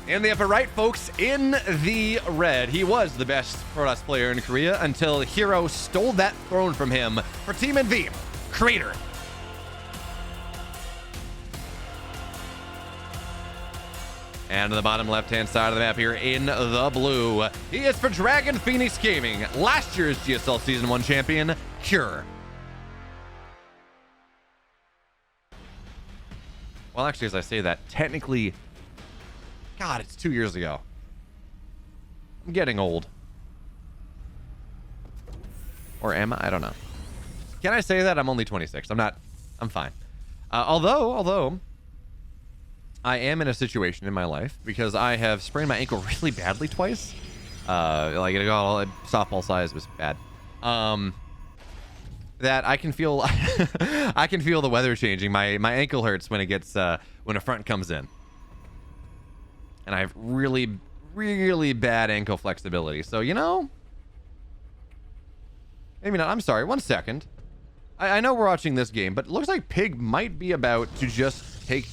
In the upper right, folks, in the red. He was the best Protoss player in Korea until Hero stole that throne from him for Team NV. Crater. And on the bottom left-hand side of the map here in the blue, he is for Dragon Phoenix Gaming, last year's GSL Season 1 champion, Cure. Well, actually, as I say that, technically, God, it's 2 years ago. I'm getting old. Or am I? I don't know. Can I say that? I'm only 26. I'm fine. Although I am in a situation in my life because I have sprained my ankle really badly twice. Like softball size was bad. That I can feel I can feel the weather changing. My ankle hurts when it gets when a front comes in. And I have really, really bad ankle flexibility. So, you know, maybe not. I'm sorry. 1 second. I know we're watching this game, but it looks like Pig might be about to just take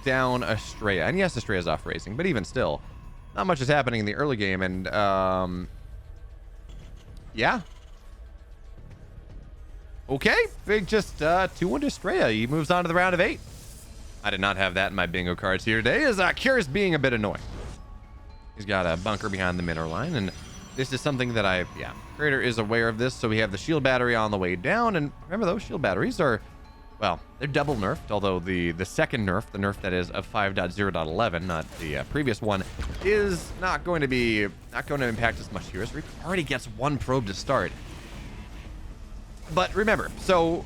down Estrella. And yes, Estrella's off racing, but even still, not much is happening in the early game. And yeah. Okay, Pig just 2-1 to Estrella. He moves on to the round of 8. I did not have that in my bingo cards here today, as Curious being a bit annoying. He's got a bunker behind the middle line, and this is something that Creator is aware of this, so we have the shield battery on the way down, and remember those shield batteries are, well, they're double nerfed, although the second nerf, the nerf that is of 5.0.11, not the previous one, is not going to impact as much here, as Reaper already gets 1 probe to start. But remember, so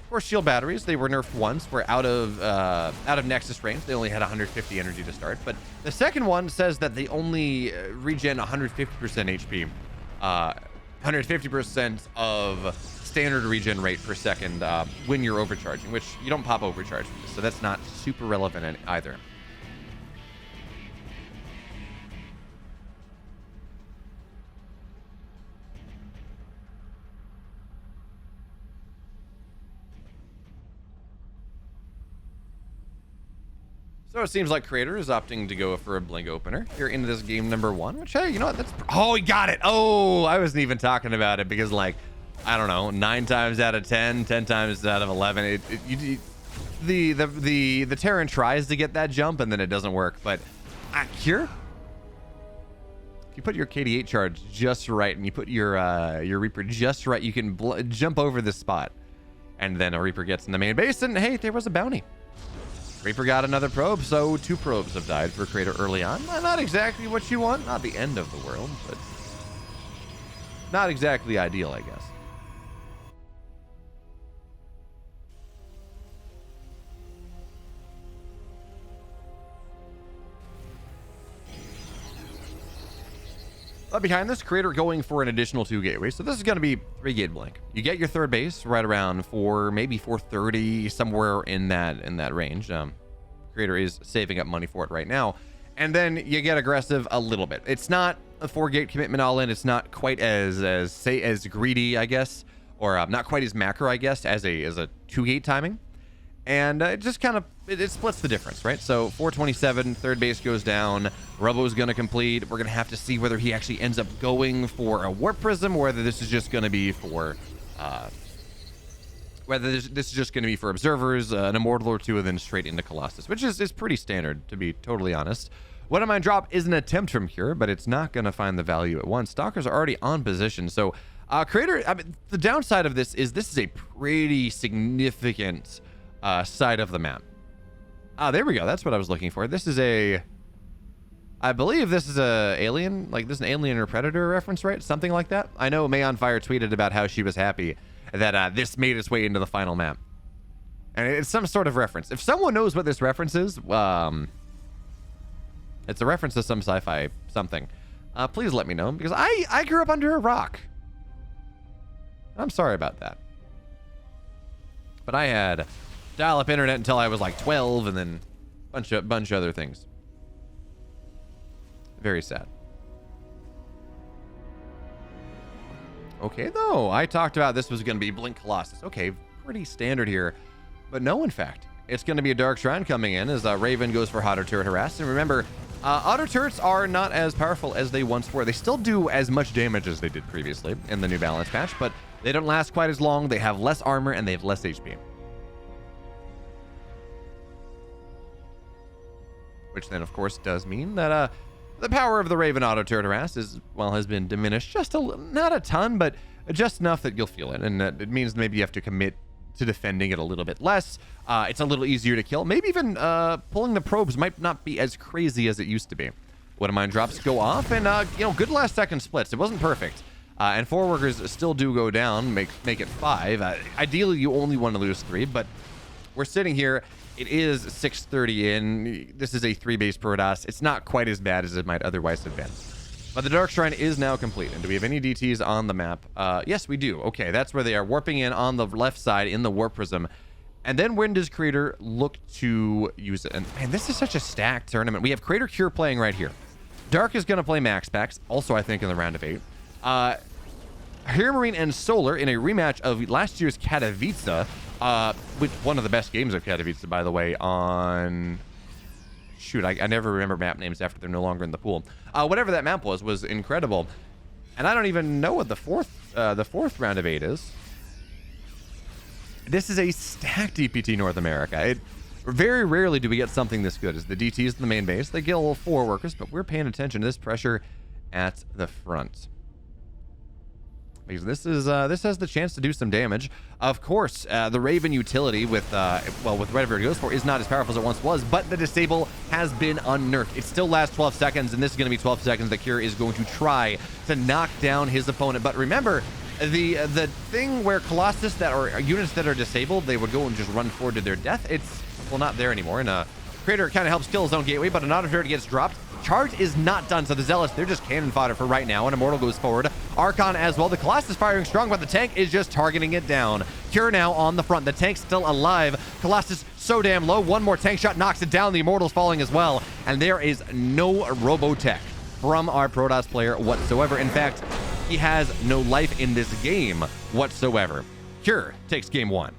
for shield batteries, they were nerfed once. We're out of Nexus range. They only had 150 energy to start. But the second one says that they only regen 150% HP, 150% of standard regen rate per second when you're overcharging, which you don't pop overcharge for this, so that's not super relevant either. So it seems like Creator is opting to go for a blink opener here into this game number 1, which, hey, you know what? Oh, he got it. Oh, I wasn't even talking about it because, like, I don't know, 9 times out of 10, 10 times out of 11, the Terran tries to get that jump and then it doesn't work. But here, if you put your KD8 charge just right and you put your Reaper just right, you can jump over this spot, and then a Reaper gets in the main base, and hey, there was a bounty. Reaper got another probe, so 2 probes have died for Creator early on. Not exactly what you want, not the end of the world, but not exactly ideal, I guess. But behind this, Creator going for an additional 2 gateways. So this is going to be 3 gate blink. You get your third base right around 4, maybe 430, somewhere in that range. Creator is saving up money for it right now. And then you get aggressive a little bit. It's not a 4 gate commitment all in. It's not quite as greedy, I guess, or not quite as macro, I guess, as a 2 gate timing. And it just kind of, it splits the difference, right? So 427, third base goes down. Robo's going to complete. We're going to have to see whether he actually ends up going for a Warp Prism, or whether this is just going to be for, observers, an Immortal or 2, and then straight into Colossus, which is pretty standard, to be totally honest. What I might drop is an attempt from here, but it's not going to find the value at once. Stalkers are already on position, so Creator, the downside of this is a pretty significant side of the map. There we go. That's what I was looking for. This is I believe this is a alien, like this is an Alien or Predator reference, right? Something like that. I know May on Fire tweeted about how she was happy that this made its way into the final map. And it's some sort of reference. If someone knows what this reference is, it's a reference to some sci-fi something. Please let me know, because I grew up under a rock. I'm sorry about that. But I had dial-up internet until I was like 12, and then bunch of other things. Very sad. Okay, though. I talked about this was going to be Blink Colossus. Okay, pretty standard here. But no, in fact, it's going to be a Dark Shrine coming in as Raven goes for Auto Turret Harass. And remember, auto turrets are not as powerful as they once were. They still do as much damage as they did previously in the New Balance patch, but they don't last quite as long. They have less armor and they have less HP. Which then, of course, does mean that the power of the Raven Auto Turret Harass has been diminished just not a ton, but just enough that you'll feel it. And it means maybe you have to commit to defending it a little bit less. It's a little easier to kill. Maybe even pulling the probes might not be as crazy as it used to be. One of mine drops go off, and good last second splits. It wasn't perfect. And 4 workers still do go down, make it 5. Ideally, you only want to lose 3, but we're sitting here. It is 6:30 in. This is a 3-base Protoss. It's not quite as bad as it might otherwise have been. But the Dark Shrine is now complete. And do we have any DTs on the map? Yes, we do. Okay, that's where they are warping in on the left side in the Warp Prism. And then when does Creator look to use it? And man, this is such a stacked tournament. We have Creator Cure playing right here. Dark is going to play Max Packs, also I think in the round of 8. Hero Marine and Solar in a rematch of last year's Katowice, with one of the best games of Katowice, by the way, on... Shoot, I never remember map names after they're no longer in the pool. Whatever that map was incredible. And I don't even know what the fourth round of 8 is. This is a stacked EPT North America. Very rarely do we get something this good. As the DT is the main base, they kill 4 workers, but we're paying attention to this pressure at the front. Because this has the chance to do some damage. Of course, the Raven utility with whatever it goes for is not as powerful as it once was, but the disable has been unnerfed. It still lasts 12 seconds, and this is going to be 12 seconds that Cure is going to try to knock down his opponent. But remember, the thing where Colossus units that are disabled, they would go and just run forward to their death. It's not there anymore. And Creator kind of helps kill his own gateway, but an auto turret gets dropped. Charge is not done, so the Zealots, they're just cannon fodder for right now, and Immortal goes forward. Archon as well. The Colossus firing strong, but the tank is just targeting it down. Cure now on the front. The tank's still alive. Colossus so damn low. One more tank shot knocks it down. The Immortal's falling as well, and there is no Robotech from our Protoss player whatsoever. In fact, he has no life in this game whatsoever. Cure takes game 1.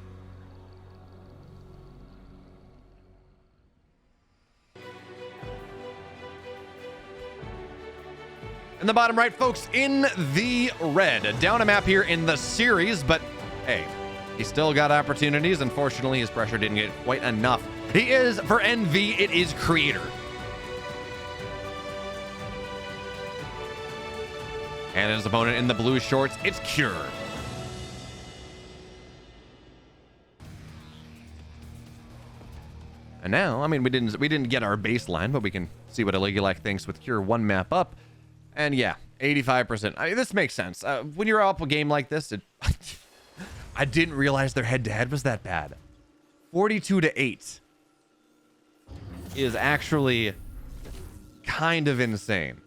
In the bottom right, folks, in the red. Down a map here in the series, but hey, he still got opportunities. Unfortunately, his pressure didn't get quite enough. He is, for NV, it is Creator. And his opponent in the blue shorts, it's Cure. And now, I mean, we didn't get our baseline, but we can see what Aligulac thinks with Cure 1 map up. And yeah, 85%. This makes sense. When you're up a game like this, I didn't realize their head-to-head was that bad. 42-8 is actually kind of insane.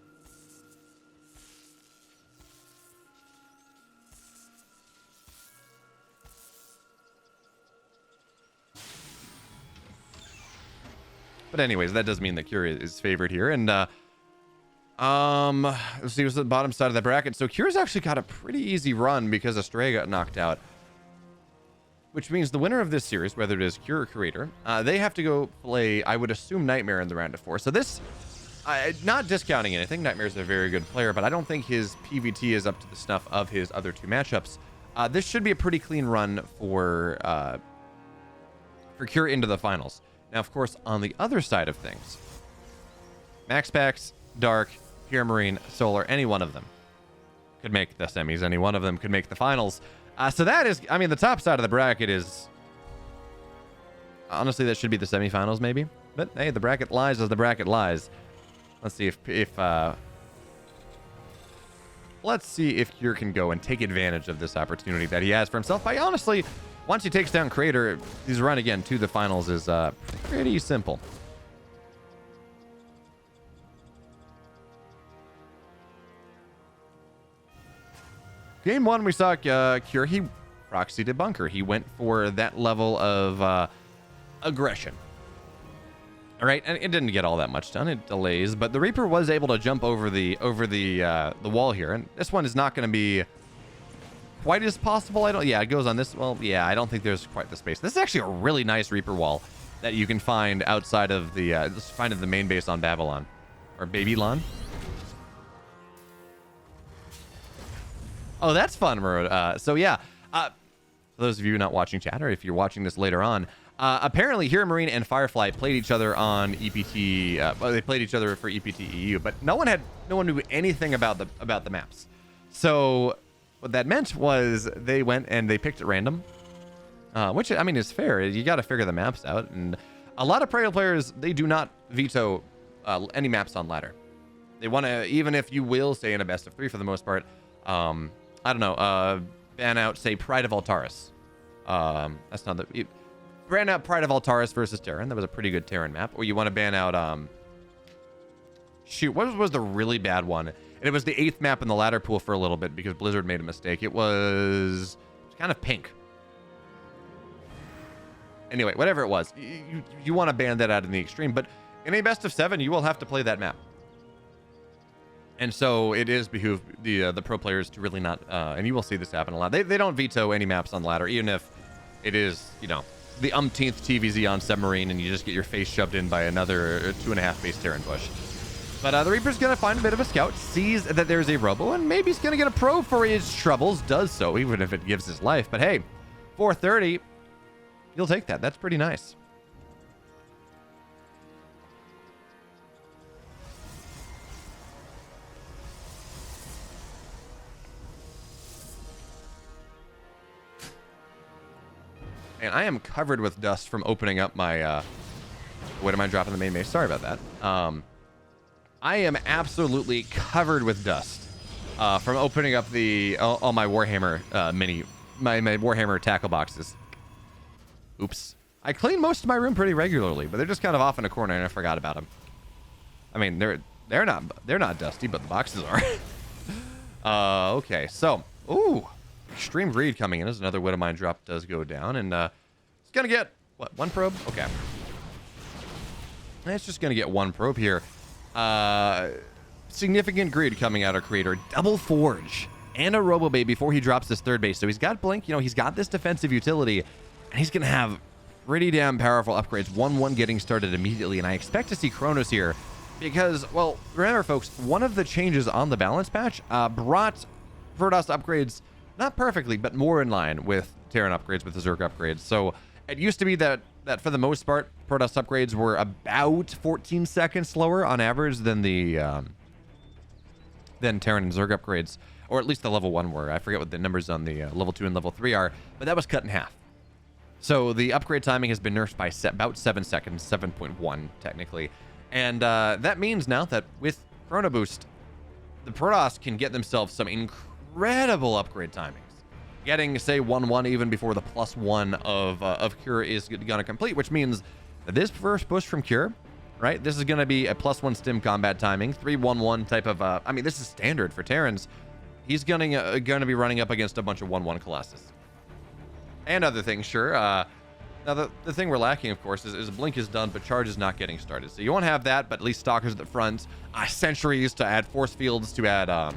But anyways, that does mean that Cure is favored here. And let's see what's at the bottom side of the bracket. So Cure's actually got a pretty easy run because Astray got knocked out. Which means the winner of this series, whether it is Cure or Creator, they have to go play, I would assume, Nightmare in the round of 4. So this, not discounting anything, Nightmare's a very good player, but I don't think his PVT is up to the snuff of his other 2 matchups. This should be a pretty clean run for Cure into the finals. Now, of course, on the other side of things, Max Packs, Dark, Hero Marine, Solar, any one of them could make the semis. Any one of them could make the finals. So that is, I mean, the top side of the bracket is, honestly, that should be the semifinals maybe. But hey, the bracket lies as the bracket lies. Let's see if let's see if Cure can go and take advantage of this opportunity that he has for himself. By honestly, once he takes down Creator, his run again to the finals is pretty simple. Game 1, we saw Cure. He proxied a bunker. He went for that level of aggression. All right, and it didn't get all that much done. It delays, but the Reaper was able to jump over the wall here, and this one is not going to be quite as possible. Yeah, it goes on this. Well, yeah, I don't think there's quite the space. This is actually a really nice Reaper wall. that you can find outside of the just find at the main base on Babylon or Babylon. Oh, that's fun, so yeah, for those of you not watching chat, or if you're watching this later on, apparently Hero Marine and Firefly played each other on EPT. Well, they played each other for EPT EU, but no one knew anything about the maps. So what that meant was they went and they picked at random, which I mean is fair. You got to figure the maps out, and a lot of Prey players, they do not veto any maps on ladder. They want to, even if you will stay in a best of 3 for the most part. I don't know, ban out, say, Pride of Altaris. That's not the... Ban out Pride of Altaris versus Terran. That was a pretty good Terran map. Or you want to ban out, shoot, what was the really bad one? And it was the 8th map in the ladder pool for a little bit because Blizzard made a mistake. It was kind of pink. Anyway, whatever it was. You want to ban that out in the extreme. But in a best of 7, you will have to play that map. And so it is behoove the pro players to really not, and you will see this happen a lot. They don't veto any maps on ladder, even if it is, you know, the umpteenth TVZ on submarine, and you just get your face shoved in by another 2.5 base Terran push. But the Reaper's gonna find a bit of a scout, sees that there's a Robo, and maybe he's gonna get a probe for his troubles. Does so, even if it gives his life. But hey, 430, you'll take that. That's pretty nice. And I am covered with dust from opening up my, what am I dropping the main base? Sorry about that. I am absolutely covered with dust from opening up all my Warhammer my Warhammer tackle boxes. Oops. I clean most of my room pretty regularly, but they're just kind of off in a corner and I forgot about them. I mean, they're not dusty, but the boxes are. Okay, so, ooh. Extreme Greed coming in as another Widow Mine drop does go down, and it's gonna get what, 1 probe? Okay, it's just gonna get 1 probe here. Significant greed coming out of Creator, double Forge and a Robo Bay before he drops this 3rd base. So he's got Blink, you know, he's got this defensive utility, and he's gonna have pretty damn powerful upgrades. 1-1 getting started immediately, and I expect to see Kronos here because, well, remember folks, one of the changes on the balance patch brought Protoss upgrades. Not perfectly, but more in line with Terran upgrades, with the Zerg upgrades. So it used to be that for the most part, Protoss upgrades were about 14 seconds slower on average than the Terran and Zerg upgrades, or at least the level 1 were. I forget what the numbers on the level 2 and level 3 are, but that was cut in half. So the upgrade timing has been nerfed by about 7 seconds, 7.1 technically. And that means now that with Chrono Boost, the Protoss can get themselves some incredible upgrade timings, getting say 1-1 even before the +1 of Cure is gonna complete, which means that this first push from Cure, right, this is gonna be a +1 stim combat timing, 3-1-1 type of I mean, this is standard for Terrans. He's gonna be running up against a bunch of 1-1 Colossus and other things. Sure. Now the thing we're lacking, of course, is Blink is done, but Charge is not getting started, so you won't have that, but at least Stalkers at the front, Sentries to add force fields, to add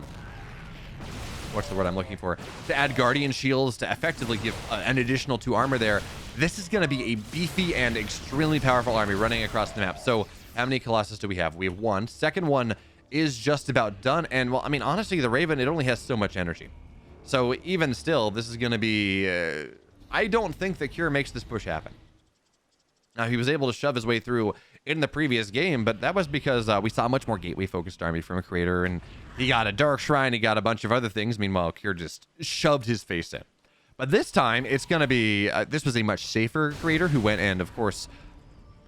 what's the word I'm looking for? To add Guardian Shields, to effectively give an additional 2 armor there. This is going to be a beefy and extremely powerful army running across the map. So how many Colossus do we have? We have 1. Second one is just about done. And, well, I mean, honestly, the Raven, it only has so much energy. So even still, this is going to be... I don't think that Cure makes this push happen. Now, he was able to shove his way through in the previous game, but that was because we saw a much more gateway-focused army from a Creator, and he got a Dark Shrine, he got a bunch of other things. Meanwhile, Cure just shoved his face in. But this time, it's going to be... this was a much safer Creator who went and, of course...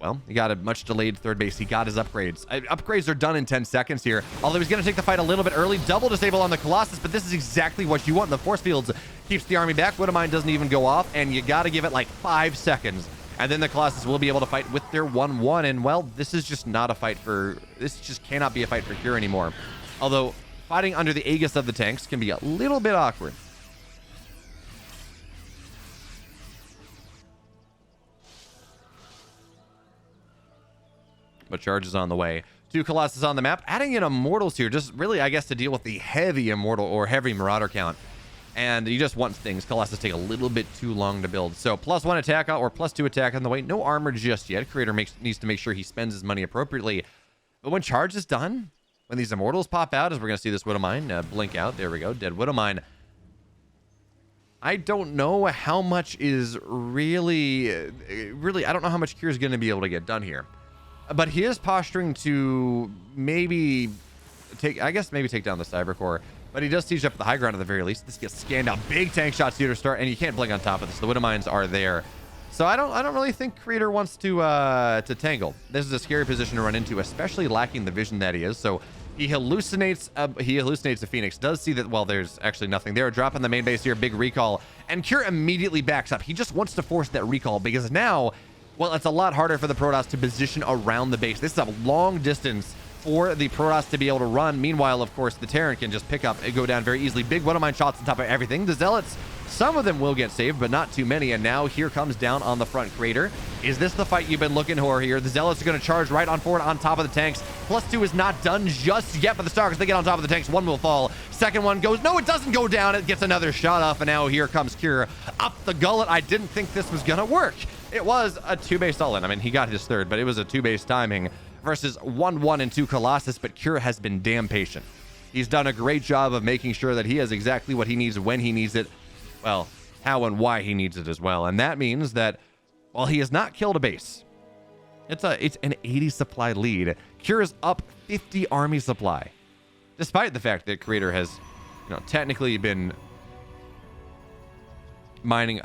Well, he got a much delayed 3rd base. He got his upgrades. Upgrades are done in 10 seconds here. Although he's going to take the fight a little bit early. Double disable on the Colossus, but this is exactly what you want. The force fields keeps the army back. Widow Mine doesn't even go off, and you got to give it like 5 seconds. And then the Colossus will be able to fight with their 1-1. And, well, this is just not a fight for... This just cannot be a fight for Cure anymore. Although, fighting under the Aegis of the tanks can be a little bit awkward. But Charge is on the way. 2 Colossus on the map. Adding in Immortals here, just really, I guess, to deal with the heavy Immortal or heavy Marauder count. and you just want things. Colossus take a little bit too long to build. So +1 attack or +2 attack on the way. No armor just yet. Creator needs to make sure he spends his money appropriately. But when charge is done, when these immortals pop out, as we're going to see this Widowmine blink out. There we go. Dead Widowmine. I don't know how much is really, I don't know how much Cure is going to be able to get done here. But he is posturing to maybe take down the Cybercore. But he does siege up the high ground at the very least. This gets scanned out. Big tank shots here to start, and you can't blink on top of this. The Widowmines are there. So I don't really think Creator wants to tangle. This is a scary position to run into, especially lacking the vision that he is. So he hallucinates the Phoenix. Does see that, well, there's actually nothing there. Drop on the main base here, big recall. And Cure immediately backs up. He just wants to force that recall because now, well, it's a lot harder for the Protoss to position around the base. This is a long distance for the Protoss to be able to run. Meanwhile, of course, the Terran can just pick up and go down very easily. Big Widowmine shots on top of everything. The Zealots, some of them will get saved, but not too many. And now here comes down on the front Creator. Is this the fight you've been looking for here? The Zealots are going to charge right on forward on top of the tanks. +2 is not done just yet for the Stalkers. They get on top of the tanks. One will fall. Second one goes. No, it doesn't go down. It gets another shot off. And now here comes Cure up the gullet. I didn't think this was going to work. It was a 2-base all-in. I mean, he got his third, but it was a 2-base timing versus 1-1 and 2 Colossus. But Cure has been damn patient. He's done a great job of making sure that he has exactly what he needs when he needs it. Well, how and why he needs it as well. And that means that while he has not killed a base, it's an 80 supply lead. Cure is up 50 army supply, despite the fact that Creator has, technically been mining.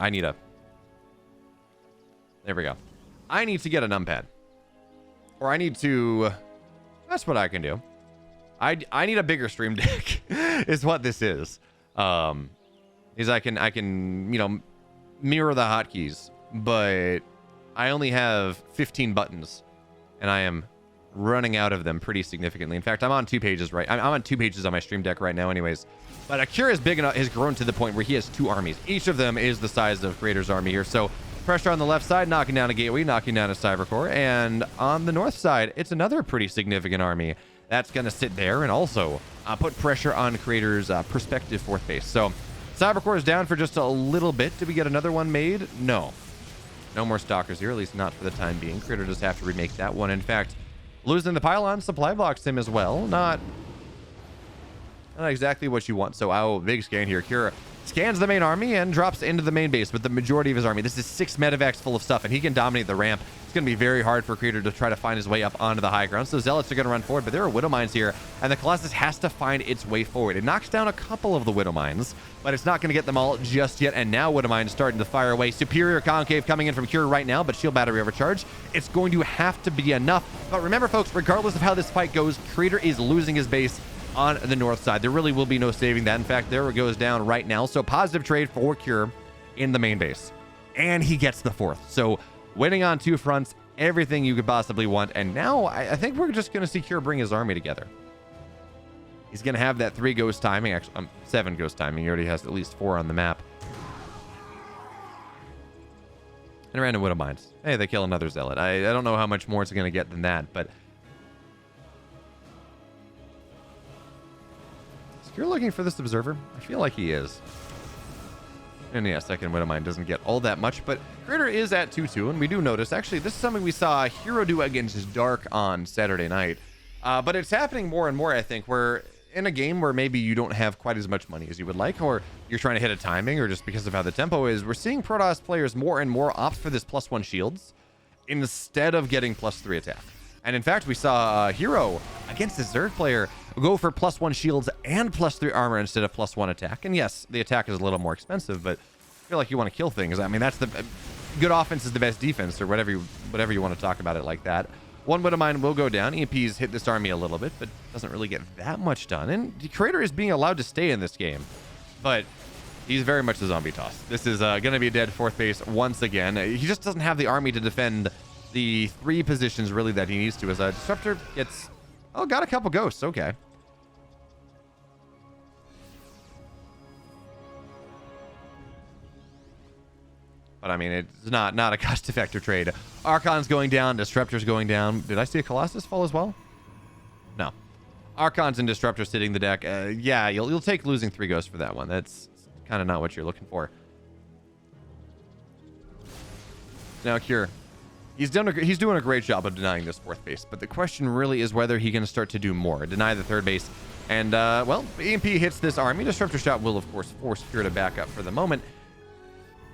There we go. I need to get a numpad, or I need to. That's what I can do. I need a bigger stream deck, is what this is. Is I can mirror the hotkeys, but I only have 15 buttons, and I am running out of them pretty significantly. In fact, I'm on 2 pages I'm on 2 pages on my stream deck right now, anyways. But Akira is big enough, has grown to the point where he has 2 armies. Each of them is the size of Creator's army here. So pressure on the left side, knocking down a gateway, knocking down a Cybercore, and on the north side, it's another pretty significant army that's going to sit there and also put pressure on Creator's prospective 4th base. So Cybercore is down for just a little bit. Did we get another one made? No. No more Stalkers here, at least not for the time being. Creator just have to remake that one. In fact, losing the pylon supply blocks him as well. Not exactly what you want. So, big scan here. Cure scans the main army and drops into the main base with the majority of his army. This is 6 medevacs full of stuff, and he can dominate the ramp. It's going to be very hard for Creator to try to find his way up onto the high ground. So Zealots are going to run forward, but there are Widowmines here, and the Colossus has to find its way forward. It knocks down a couple of the Widowmines, but it's not going to get them all just yet. And now Widowmine is starting to fire away. Superior Concave coming in from Cure right now, but shield battery overcharge. It's going to have to be enough. But remember, folks, regardless of how this fight goes, Creator is losing his base on the north side. There really will be no saving that. In fact, there it goes down right now. So positive trade for Cure in the main base. And he gets the 4th. So winning on 2 fronts, everything you could possibly want. And now I think we're just going to see Cure bring his army together. He's going to have that 3 ghost timing. Actually, 7 ghost timing. He already has at least 4 on the map. And random Widowmines. Hey, they kill another Zealot. I don't know how much more it's going to get than that, but is Cure looking for this Observer? I feel like he is. And yeah, second Widowmine doesn't get all that much, but Creator is at 2-2, and we do notice, actually, this is something we saw Hero do against Dark on Saturday night. But it's happening more and more, I think, where in a game where maybe you don't have quite as much money as you would like, or you're trying to hit a timing, or just because of how the tempo is, we're seeing Protoss players more and more opt for this +1 shields instead of getting +3 attack. And in fact, we saw Hero against the Zerg player go for +1 shields and +3 armor instead of +1 attack. And yes, the attack is a little more expensive, but I feel like you want to kill things. I mean, that's the good offense is the best defense, or whatever you want to talk about it like that. One Widowmine will go down. EMPs hit this army a little bit, but doesn't really get that much done. And Creator is being allowed to stay in this game, but he's very much a zombie toss. This is going to be a dead 4th base once again. He just doesn't have the army to defend the 3 positions really that he needs to. As a Disruptor gets, got a couple ghosts. Okay. But I mean, it's not a cost-effective trade. Archon's going down, Disruptor's going down. Did I see a Colossus fall as well? No. Archons and Disruptors sitting the deck. Yeah, you'll take losing 3 ghosts for that one. That's kind of not what you're looking for. Now, Cure, he's doing a great job of denying this fourth base, but the question really is whether he can start to do more, deny the third base. And, well, EMP hits this army. Disruptor shot will, of course, force Cure to back up for the moment.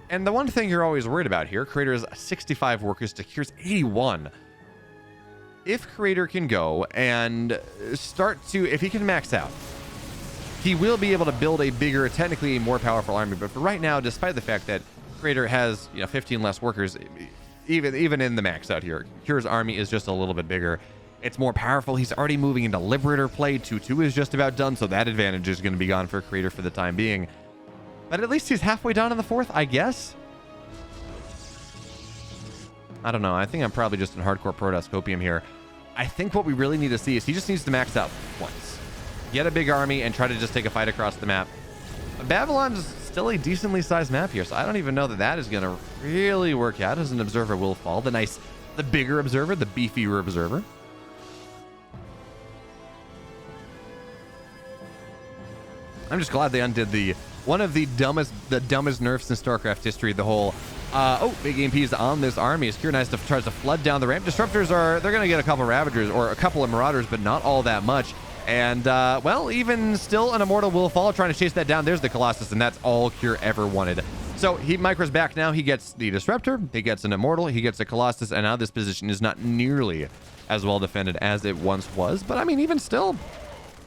And the one thing you're always worried about here, Creator's 65 workers to Cure's 81. If Creator can go and start to, if he can max out, he will be able to build a bigger, technically a more powerful army. But for right now, despite the fact that Creator has 15 less workers, even in the max out here, Cure's army is just a little bit bigger. It's more powerful. He's already moving into Liberator play. 2-2 is just about done, so that advantage is going to be gone for Creator for the time being. But at least he's halfway done in the fourth, I guess. I don't know. I think I'm probably just in hardcore Protoss copium here. I think what we really need to see is he just needs to max out once. Get a big army and try to just take a fight across the map. Babylon's still a decently sized map here, so I don't even know that that is going to really work out as an observer will fall. The bigger observer, the beefier observer. I'm just glad they undid one of the dumbest nerfs in StarCraft history. The whole, big EMPs on this army as Cure tries to flood down the ramp. Disruptors they're going to get a couple Ravagers or a couple of Marauders, but not all that much. And, well, even still, an Immortal will fall, trying to chase that down. There's the Colossus, and that's all Cure ever wanted. So he micros back now. He gets the Disruptor, he gets an Immortal, he gets a Colossus, and now this position is not nearly as well defended as it once was. But, I mean, even still,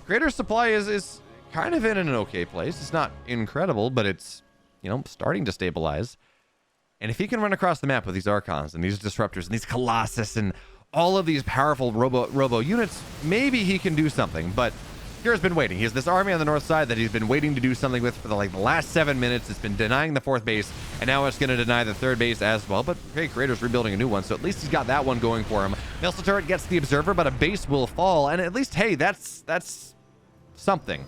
Creator's supply is kind of in an okay place. It's not incredible, but it's, starting to stabilize. And if he can run across the map with these Archons and these Disruptors and these Colossus and all of these powerful robo units, maybe he can do something. But Cure's been waiting. He has this army on the north side that he's been waiting to do something with for the last 7 minutes. It's been denying the fourth base, and now it's going to deny the third base as well. But hey, Creator's rebuilding a new one, so at least he's got that one going for him. Missile turret gets the observer, but a base will fall, and at least, hey, that's something.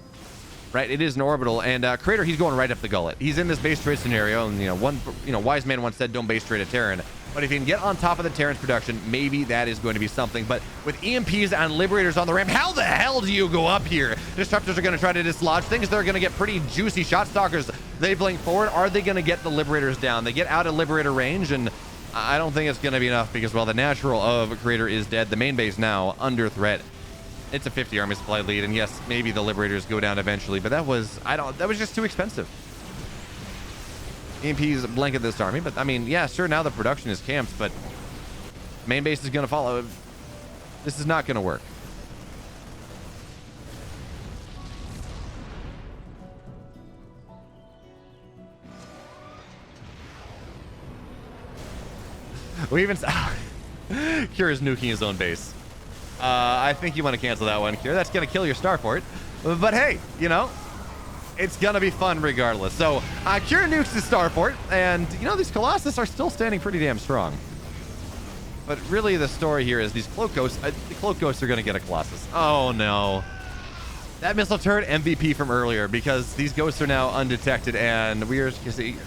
Right, it is an orbital, and Creator, he's going right up the gullet. He's in this base trade scenario, and wise man once said, "Don't base trade a Terran." But if he can get on top of the Terran's production, maybe that is going to be something. But with EMPs and Liberators on the ramp, how the hell do you go up here? Disruptors are going to try to dislodge things. They're going to get pretty juicy. Shot Stalkers, they blink forward. Are they going to get the Liberators down? They get out of Liberator range, and I don't think it's going to be enough because, well, the natural of Creator is dead. The main base now under threat. It's a 50 army supply lead, and yes, maybe the Liberators go down eventually, but that was just too expensive. EMPs blanket this army, but I mean, yeah, sure, now the production is camped, but main base is going to follow. This is not going to work. We even Cure is nuking his own base. I think you want to cancel that one, Cure. That's going to kill your starport. But hey, it's going to be fun regardless. So, Cure nukes the starport, and, these Colossus are still standing pretty damn strong. But really, the story here is these Cloak Ghosts, the Cloak Ghosts are going to get a Colossus. Oh, no. That missile turret MVP from earlier, because these Ghosts are now undetected, and we are,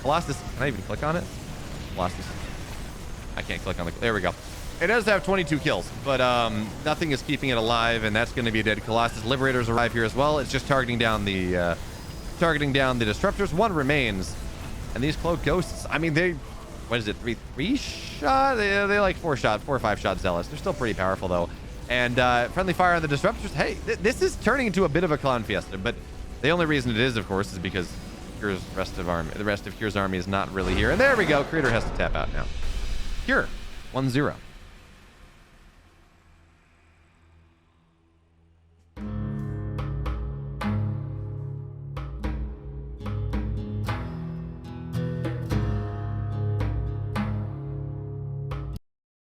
Colossus, can I even click on it? Colossus. I can't click on the, there we go. It does have 22 kills, but nothing is keeping it alive, and that's going to be a dead Colossus. Liberators arrive here as well. It's just targeting down the Disruptors. One remains, and these Cloak Ghosts, I mean, they, what is it, three shot? They like 4 or 5 shot Zealots. They're still pretty powerful though. And friendly fire on the Disruptors. Hey, this is turning into a bit of a clown fiesta, but the only reason it is, of course, is because the rest of Cure's army is not really here. And there we go. Creator has to tap out now. Cure 1-0.